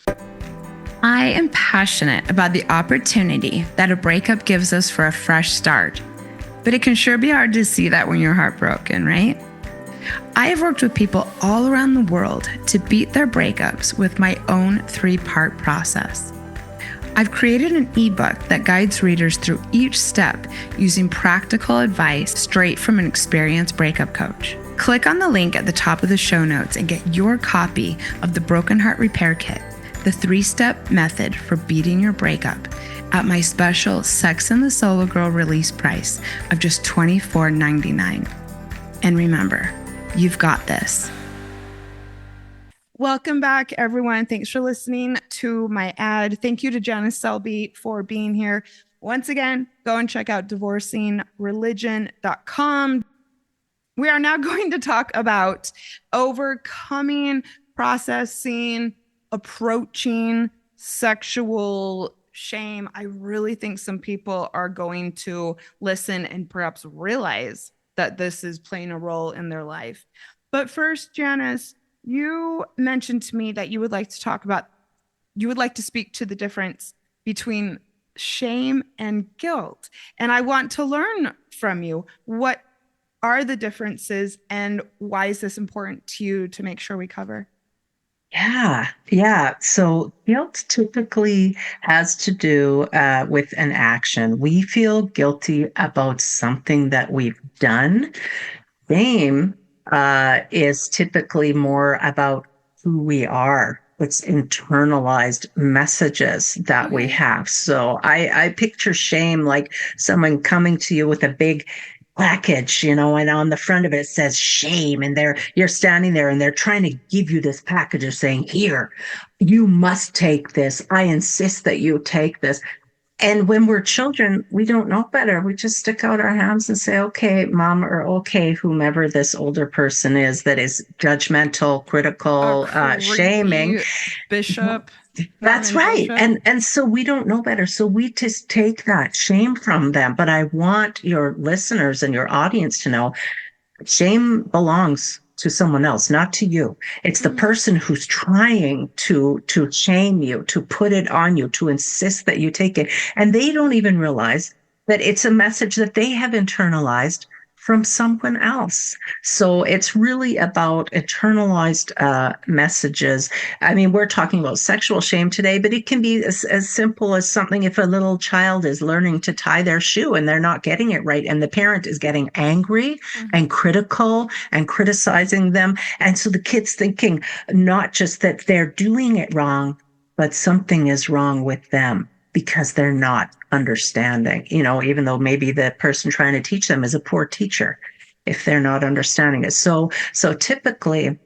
I am passionate about the opportunity that a breakup gives us for a fresh start, but it can sure be hard to see that when you're heartbroken, right? I have worked with people all around the world to beat their breakups with my own 3-part process. I've created an ebook that guides readers through each step using practical advice straight from an experienced breakup coach. Click on the link at the top of the show notes and get your copy of the Broken Heart Repair Kit, the 3-step method for beating your breakup, at my special Sex and the Solo Girl release price of just $24.99. And remember, you've got this. Welcome back, everyone. Thanks for listening to my ad. Thank you to Janice Selby for being here. Once again, go and check out divorcingreligion.com. We are now going to talk about overcoming, processing, approaching sexual shame. I really think some people are going to listen and perhaps realize that this is playing a role in their life. But first, Janice, you mentioned to me that you would like to speak to the difference between shame and guilt. And I want to learn from you. What are the differences and why is this important to you to make sure we cover? Yeah. So guilt typically has to do with an action. We feel guilty about something that we've done. Shame is typically more about who we are. It's internalized messages that we have. So I picture shame like someone coming to you with a big package, and on the front of it says shame, and you're standing there and they're trying to give you this package of saying, here, you must take this. I insist that you take this. And when we're children, we don't know better. We just stick out our hands and say, okay, mom, or okay, whomever this older person is that is judgmental, critical, shaming. Bishop. That's right. And so we don't know better. So we just take that shame from them. But I want your listeners and your audience to know shame belongs to someone else, not to you. It's the person who's trying to shame you, to put it on you, to insist that you take it. And they don't even realize that it's a message that they have internalized from someone else. So it's really about internalized messages. I mean, we're talking about sexual shame today, but it can be as simple as something if a little child is learning to tie their shoe and they're not getting it right, and the parent is getting angry and critical and criticizing them. And so the kid's thinking not just that they're doing it wrong, but something is wrong with them, because they're not understanding, even though maybe the person trying to teach them is a poor teacher, if they're not understanding it. So typically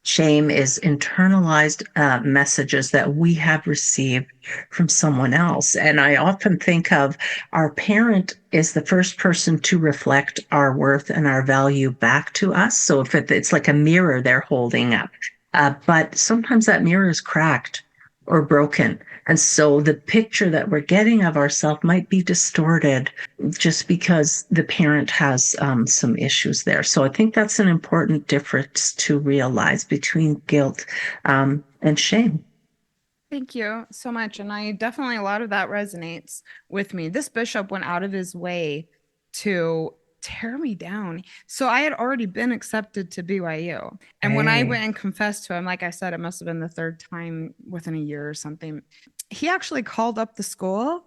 shame is internalized messages that we have received from someone else. And I often think of our parent is the first person to reflect our worth and our value back to us. So if it's like a mirror they're holding up, but sometimes that mirror is cracked, or broken. And so the picture that we're getting of ourselves might be distorted just because the parent has some issues there. So I think that's an important difference to realize between guilt and shame. Thank you so much. And I definitely, a lot of that resonates with me. This bishop went out of his way to tear me down. So I had already been accepted to BYU. And when I went and confessed to him, like I said, it must have been the third time within a year or something. He actually called up the school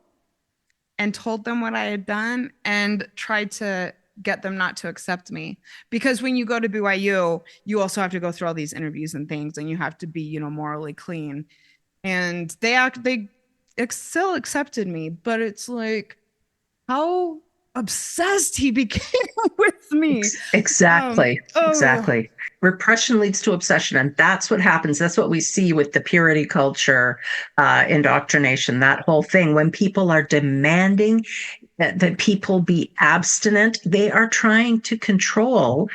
and told them what I had done and tried to get them not to accept me. Because when you go to BYU, you also have to go through all these interviews and things, and you have to be, morally clean. And they still accepted me, but it's like how obsessed he became with me. Exactly. Exactly. Repression leads to obsession, and that's what happens. That's what we see with the purity culture, indoctrination, that whole thing. When people are demanding that people be abstinent, they are trying to control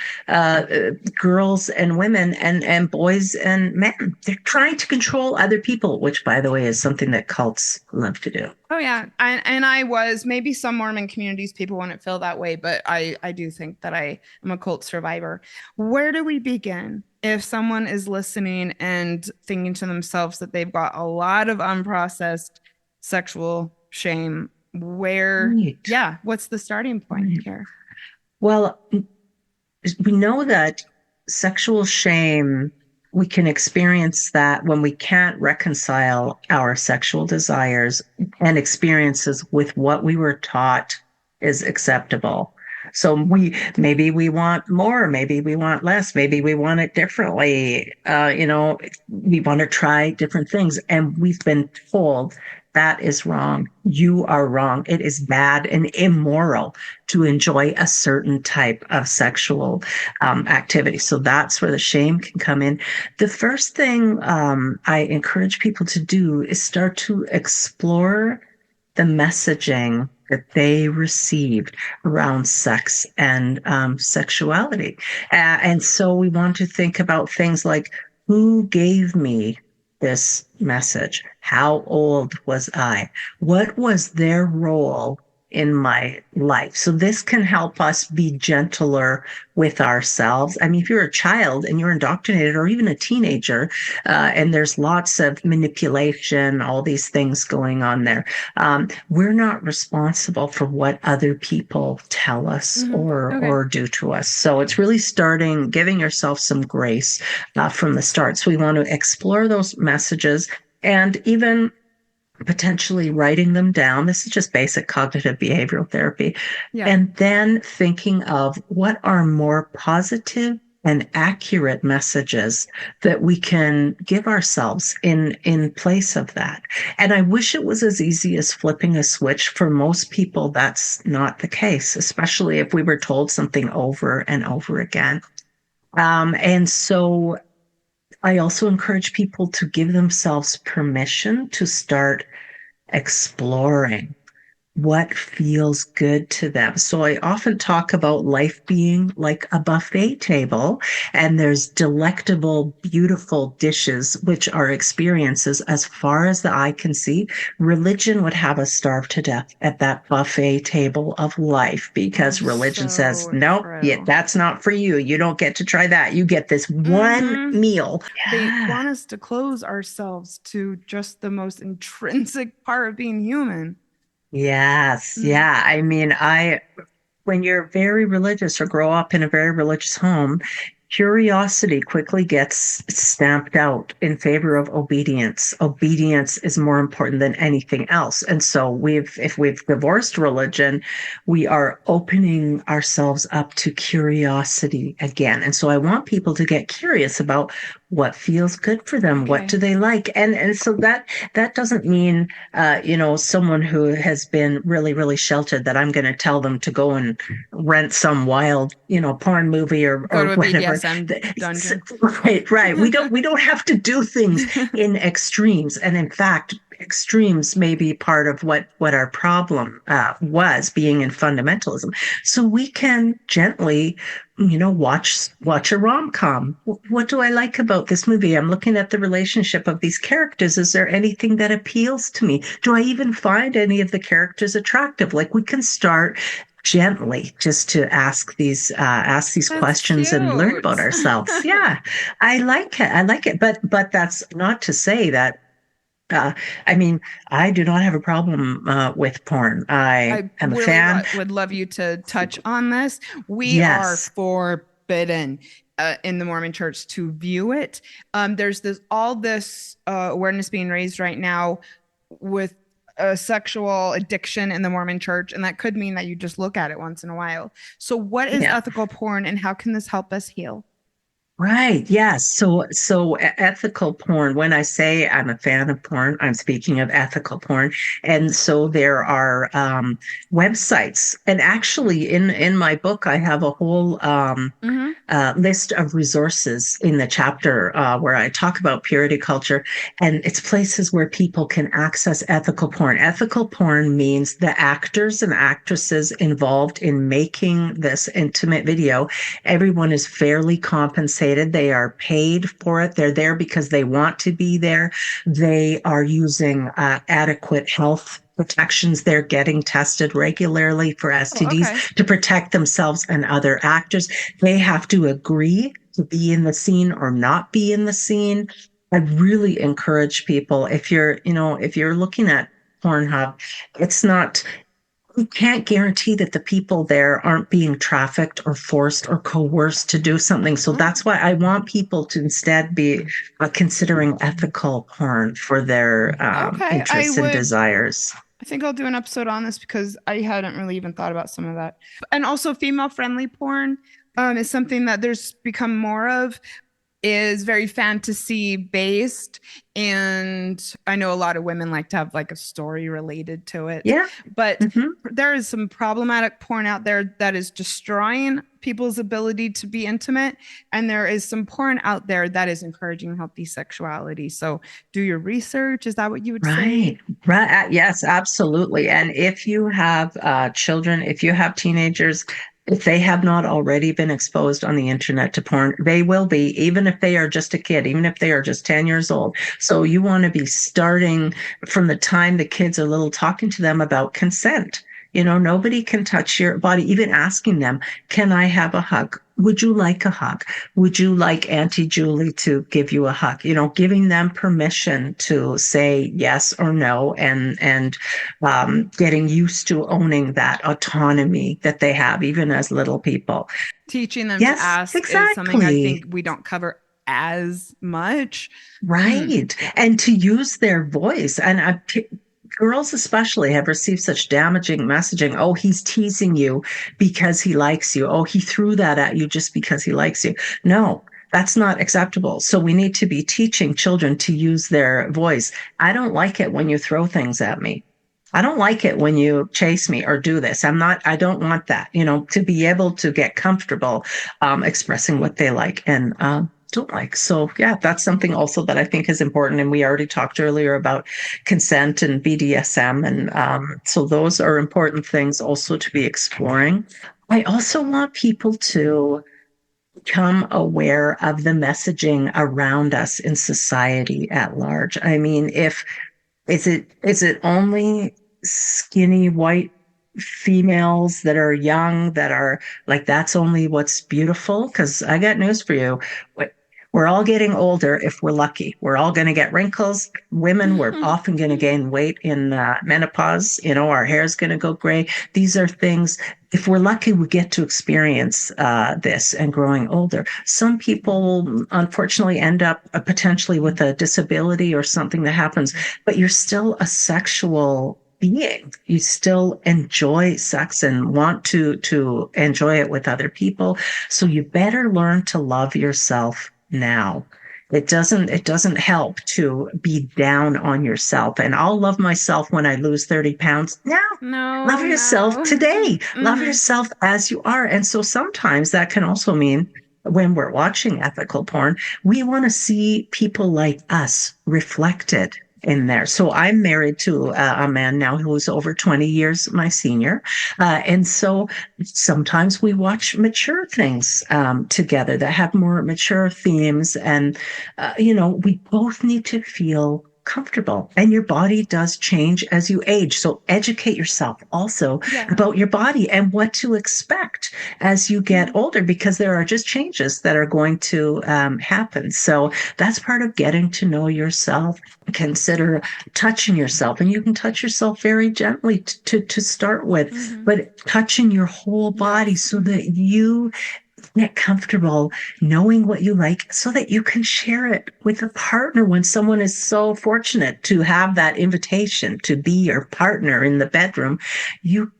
girls and women and boys and men. They're trying to control other people, which, by the way, is something that cults love to do. Oh, yeah. And I was, maybe some Mormon communities, people wouldn't feel that way, but I do think that I am a cult survivor. Where do we begin if someone is listening and thinking to themselves that they've got a lot of unprocessed sexual shame? What's the starting point here? Well, we know that sexual shame, we can experience that when we can't reconcile our sexual desires and experiences with what we were taught is acceptable. So maybe we want more, maybe we want less, maybe we want it differently. We want to try different things, and we've been told that is wrong. You are wrong. It is bad and immoral to enjoy a certain type of sexual activity. So that's where the shame can come in. The first thing I encourage people to do is start to explore the messaging that they received around sex and sexuality. And so we want to think about things like, who gave me this message? How old was I? What was their role in my life? So this can help us be gentler with ourselves. I mean, if you're a child and you're indoctrinated, or even a teenager, and there's lots of manipulation, all these things going on there, we're not responsible for what other people tell us or do to us. So it's really giving yourself some grace from the start. So we want to explore those messages, and even potentially writing them down. This is just basic cognitive behavioral therapy. Yeah. And then thinking of what are more positive and accurate messages that we can give ourselves in place of that. And I wish it was as easy as flipping a switch. For most people, that's not the case, especially if we were told something over and over again. And so I also encourage people to give themselves permission to start exploring what feels good to them. So I often talk about life being like a buffet table, and there's delectable, beautiful dishes, which are experiences as far as the eye can see. Religion would have us starve to death at that buffet table of life, because religion says, nope, that's not for you. You don't get to try that. You get this one meal. They want us to close ourselves to just the most intrinsic part of being human. Yes. Yeah. I mean, when you're very religious or grow up in a very religious home, curiosity quickly gets stamped out in favor of obedience. Obedience is more important than anything else. And so if we've divorced religion, we are opening ourselves up to curiosity again. And so I want people to get curious about what feels good for them. Okay. What do they like? And so that doesn't mean, someone who has been really, really sheltered, that I'm going to tell them to go and rent some wild, porn movie or whatever. Dungeon. Right. We don't have to do things in extremes. And in fact, extremes may be part of what our problem was, being in fundamentalism. So we can gently, watch a rom-com. What do I like about this movie? I'm looking at the relationship of these characters. Is there anything that appeals to me? Do I even find any of the characters attractive? Like, we can start gently just to ask these That's questions and learn about cute. ourselves. Yeah, I like it. I like it. But that's not to say that I mean, I do not have a problem with porn. I I am a really fan. would love you to touch on this. We are Yes. forbidden in the Mormon Church to view it. There's this awareness being raised right now with sexual addiction in the Mormon Church, and that could mean that you just look at it once in a while. So, what is Yeah. ethical porn, and how can this help us heal? Right. Yes. So ethical porn, when I say I'm a fan of porn, I'm speaking of ethical porn. And so there are websites. And actually in my book, I have a whole Mm-hmm. list of resources in the chapter where I talk about purity culture. And it's places where people can access ethical porn. Ethical porn means the actors and actresses involved in making this intimate video, everyone is fairly compensated. They are paid for it. They're there because they want to be there. They are using adequate health protections. They're getting tested regularly for Oh, STDs okay. to protect themselves and other actors. They have to agree to be in the scene or not be in the scene. I really encourage people, if you're looking at Pornhub, it's not, we can't guarantee that the people there aren't being trafficked or forced or coerced to do something. So Mm. that's why I want people to instead be considering ethical porn for their Okay. interests and desires. I think I'll do an episode on this because I hadn't really even thought about some of that. And also, female friendly porn is something that there's become more of, is very fantasy based. And I know a lot of women like to have like a story related to it. Yeah. But Hmm. there is some problematic porn out there that is destroying people's ability to be intimate. And there is some porn out there that is encouraging healthy sexuality. So do your research. Is that what you would say? Right. Right. Yes, absolutely. And if you have children, if you have teenagers, if they have not already been exposed on the internet to porn, they will be, even if they are just a kid, even if they are just 10 years old. So you want to be starting from the time the kids are little, talking to them about consent. Nobody can touch your body, even asking them, can I have a hug? Would you like a hug? Would you like Auntie Julie to give you a hug? Giving them permission to say yes or no, and getting used to owning that autonomy that they have, even as little people. Teaching them to Yes, ask is something I exactly. think we don't cover as much. Right. And to use their voice. And girls especially have received such damaging messaging. Oh, he's teasing you because he likes you. Oh, he threw that at you just because he likes you. No, that's not acceptable. So we need to be teaching children to use their voice. I don't like it when you throw things at me. I don't like it when you chase me or do this. I don't want that, to be able to get comfortable expressing what they like and don't like. So yeah, that's something also that I think is important. And we already talked earlier about consent and BDSM. And so those are important things also to be exploring. I also want people to become aware of the messaging around us in society at large. I mean, is it only skinny white females that are young, that are like, that's only what's beautiful? Because I got news for you. We're all getting older if we're lucky. We're all going to get wrinkles. Women, we're often going to gain weight in menopause. Our hair's going to go gray. These are things, if we're lucky, we get to experience this and growing older. Some people, unfortunately, end up potentially with a disability or something that happens, but you're still a sexual being. You still enjoy sex and want to enjoy it with other people. So you better learn to love yourself now. It doesn't help to be down on yourself. And I'll love myself when I lose 30 pounds. No, love yourself No. today. Love Mhm. yourself as you are. And so sometimes that can also mean, when we're watching ethical porn, we want to see people like us reflected in there. So I'm married to a man now who's over 20 years my senior. And so sometimes we watch mature things together that have more mature themes. And, we both need to feel comfortable, and your body does change as you age. So educate yourself also about your body and what to expect as you get older, because there are just changes that are going to happen. So that's part of getting to know yourself. Consider touching yourself, and you can touch yourself very gently to start with, but touching your whole body so that you get comfortable knowing what you like, so that you can share it with a partner when someone is so fortunate to have that invitation to be your partner in the bedroom. You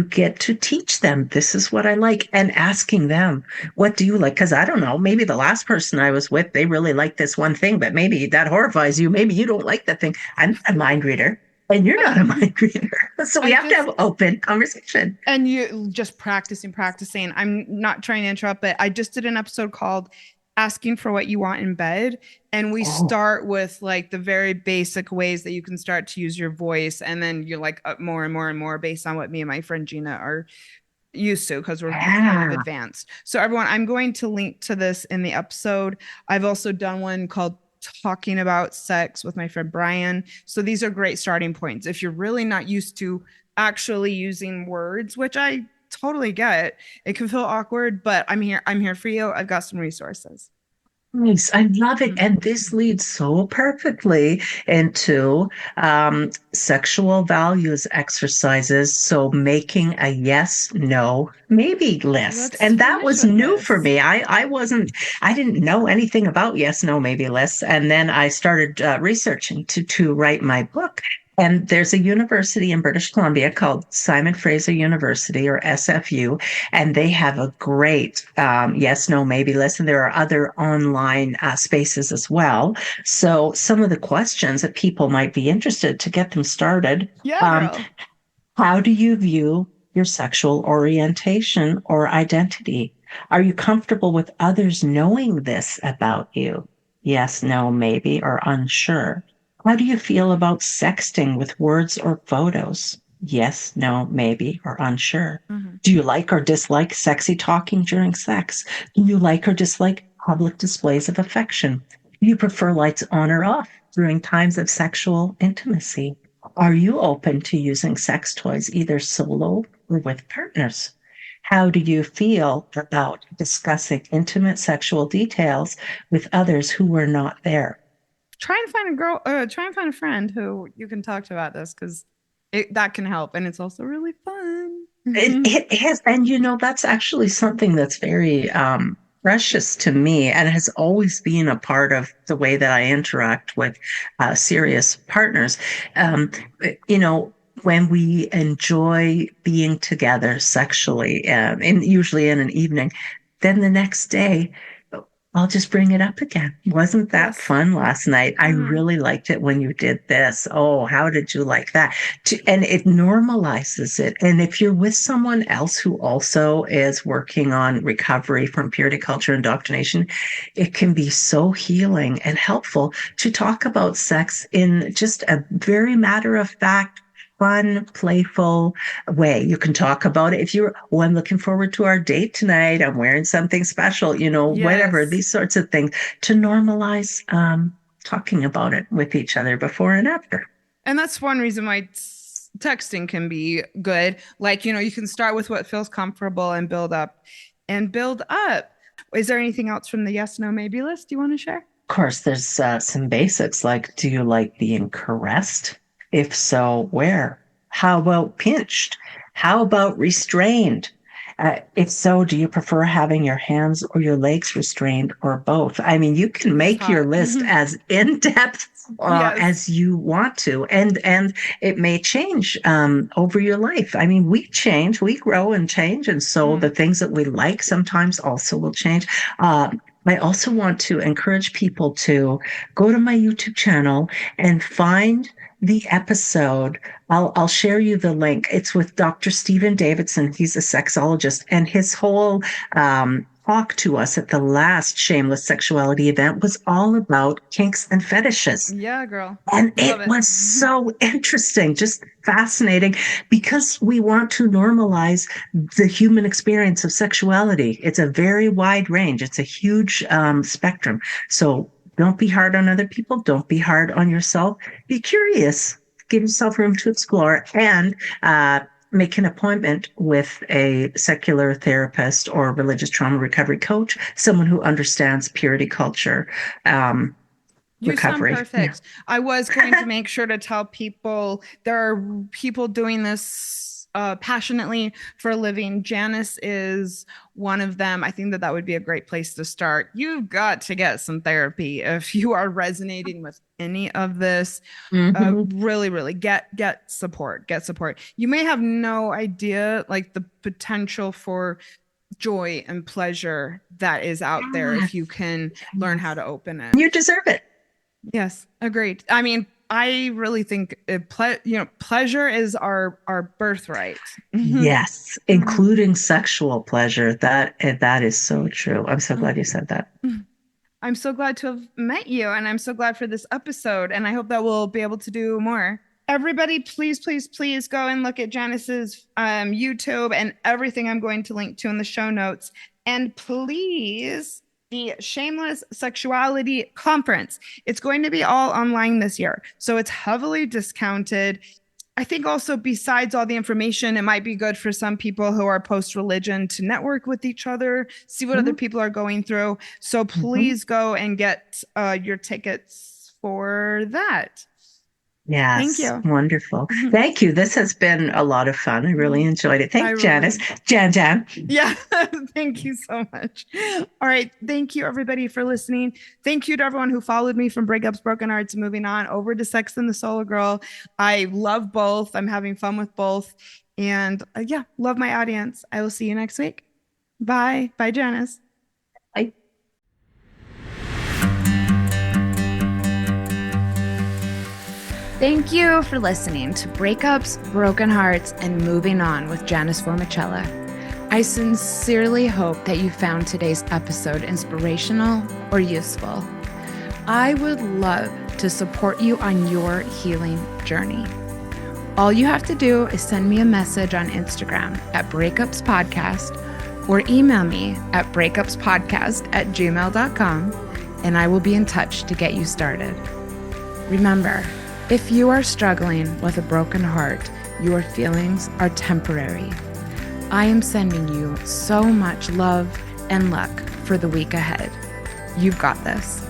get to teach them, this is what I like, and asking them, what do you like? Because I don't know, maybe the last person I was with, they really like this one thing, but maybe that horrifies you. Maybe you don't like that thing. I'm a mind reader. And you're not a mind reader. So we have to have open conversation. And you just practicing. I'm not trying to interrupt, but I just did an episode called Asking for What You Want in Bed. And we start with like the very basic ways that you can start to use your voice. And then you're like up more and more and more based on what me and my friend Gina are used to, because we're kind of advanced. So everyone, I'm going to link to this in the episode. I've also done one called Talking About Sex with my friend Brian. So these are great starting points. If you're really not used to actually using words, which I totally get, it can feel awkward, but I'm here for you. I've got some resources. Nice. I love it. And this leads so perfectly into sexual values exercises. So making a yes, no, maybe list. And that was new for me. I didn't know anything about yes, no, maybe lists. And then I started researching to write my book. And there's a university in British Columbia called Simon Fraser University, or SFU, and they have a great yes, no, maybe list. And there are other online spaces as well. So some of the questions that people might be interested to get them started. How do you view your sexual orientation or identity? Are you comfortable with others knowing this about you? Yes, no, maybe, or unsure. How do you feel about sexting with words or photos? Yes, no, maybe, or unsure. Do you like or dislike sexy talking during sex? Do you like or dislike public displays of affection? Do you prefer lights on or off during times of sexual intimacy? Are you open to using sex toys either solo or with partners? How do you feel about discussing intimate sexual details with others who were not there? Try and find a friend who you can talk to about this, because that can help. And it's also really fun. It has. And, that's actually something that's very precious to me, and has always been a part of the way that I interact with serious partners. When we enjoy being together sexually, and usually in an evening, then the next day, I'll just bring it up again. Wasn't that fun last night? I really liked it when you did this. Oh, how did you like that? And it normalizes it. And if you're with someone else who also is working on recovery from purity culture indoctrination, it can be so healing and helpful to talk about sex in just a very matter of fact, fun, playful way. You can talk about it. I'm looking forward to our date tonight. I'm wearing something special, whatever, these sorts of things, to normalize talking about it with each other before and after. And that's one reason why texting can be good. Like, you can start with what feels comfortable and build up. Is there anything else from the yes, no, maybe list you want to share? Of course, there's some basics like, do you like being caressed? If so, where? How about pinched? How about restrained? If so, do you prefer having your hands or your legs restrained, or both? I mean, you can make your list as in-depth as you want to, and it may change over your life. I mean, we change, we grow and change, and so the things that we like sometimes also will change. I also want to encourage people to go to my YouTube channel and find the episode. I'll share you the link. It's with Dr. Stephen Davidson. He's a sexologist, and his whole talk to us at the last Shameless Sexuality event was all about kinks and fetishes. Yeah, girl. And it was so interesting, just fascinating, because we want to normalize the human experience of sexuality. It's a very wide range. It's a huge spectrum. So don't be hard on other people. Don't be hard on yourself. Be curious. Give yourself room to explore, and make an appointment with a secular therapist or religious trauma recovery coach, someone who understands purity culture. You Recovery. sound perfect. Yeah. I was going to make sure to tell people there are people doing this passionately for a living. Janice is one of them. I think that would be a great place to start. You've got to get some therapy if you are resonating with any of this. Really get support. Get support. You may have no idea like the potential for joy and pleasure that is out there if you can learn how to open it. You deserve it. Yes, agreed. I mean, I really think pleasure is our birthright. Yes, including sexual pleasure. That is so true. I'm so glad you said that. I'm so glad to have met you, and I'm so glad for this episode, and I hope that we'll be able to do more. Everybody, please go and look at Janice's YouTube and everything I'm going to link to in the show notes. And please, the Shameless Sexuality Conference. It's going to be all online this year, so it's heavily discounted. I think also besides all the information, it might be good for some people who are post-religion to network with each other, see what other people are going through. So please go and get your tickets for that. Yes. Thank you. Wonderful. Thank you. This has been a lot of fun. I really enjoyed it. Thanks, Janice. Jan. Yeah. Thank you so much. All right. Thank you, everybody, for listening. Thank you to everyone who followed me from Breakups, Broken Hearts, Moving On over to Sex and the Solo Girl. I love both. I'm having fun with both. And love my audience. I will see you next week. Bye. Bye, Janice. Bye. Thank you for listening to Breakups, Broken Hearts, and Moving On with Janice Formicella. I sincerely hope that you found today's episode inspirational or useful. I would love to support you on your healing journey. All you have to do is send me a message on Instagram at Breakups Podcast or email me at breakupspodcast@gmail.com, and I will be in touch to get you started. Remember, if you are struggling with a broken heart, your feelings are temporary. I am sending you so much love and luck for the week ahead. You've got this.